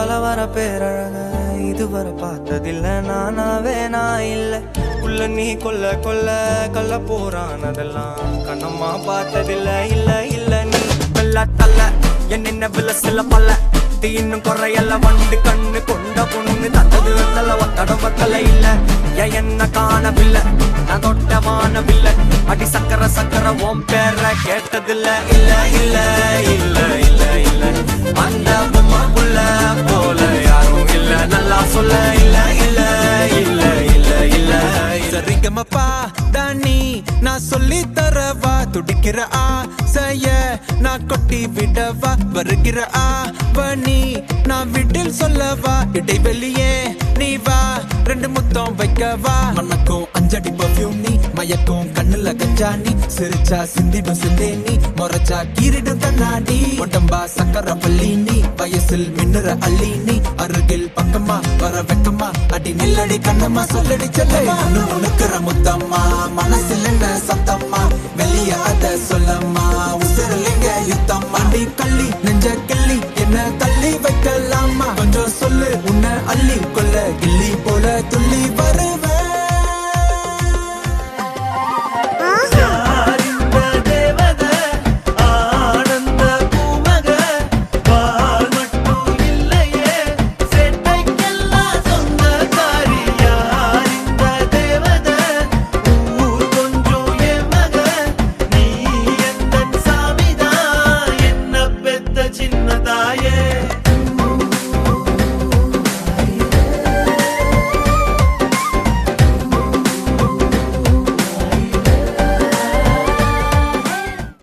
கலவர பேரழக இதுவரை பார்த்ததில்ல நானாவே நான் இல்ல உள்ள நீ கொல்ல கொல்ல கள்ள போறானதெல்லாம் கண்ணம்மா பார்த்ததில்ல இல்ல இல்ல நீ வெள்ள தள்ள என்ன வில சில பல்ல இன்னும் குறையல்ல வண்டு கண்ணு கொண்ட பொண்ணு தந்தது வெத்தல ஒத்தடம் பத்தல இல்ல என்ன காணவில்லை நான் தொட்ட வானவில்லை அடி சக்கர சக்கர ஓம் பேர கேட்டதில்ல இல்ல இல்ல இல்ல இல்ல இல்ல அந்த பொம்மைக்குள்ள போல யாரும் இல்ல நல்லா சொல்ல இல்ல இல்ல இல்ல இல்ல இல்ல சரிகமப்பா தானி நான் சொல்லி தரவா துடிக்கிற ஆசைய நான் கொட்டி விடவா வருகிற ஆவணி நான் வீட்டில் சொல்லவா இடைவெளியே நீ வா ரெண்டு முத்தம் வைக்கவா மனக்கும் அஞ்சடி பர்ஃபியூம் நீ மயக்கும் கண்ணுல கஞ்சா நீ சிரிச்சா சிந்திடும் சிந்தே நீ மொரச்சா கீரிடும் கண்ணாடி உடம்பா சக்கர பள்ளி நீ வயசில் மின்னுற அள்ளி நீ அருகில் பக்கமா வர வெக்கமா அடி நில்லடி கண்ணம்மா சொல்லடி செல்லமா உனக்குற முத்தம்மா மனசில் என்ன சத்தம்மா வெளிய அத சொல்லம்மா உசிரலிங்க யுத்தம்மா அடி கள்ளி நெஞ்ச கிள்ளி என்ன தள்ளி வைக்கலாமா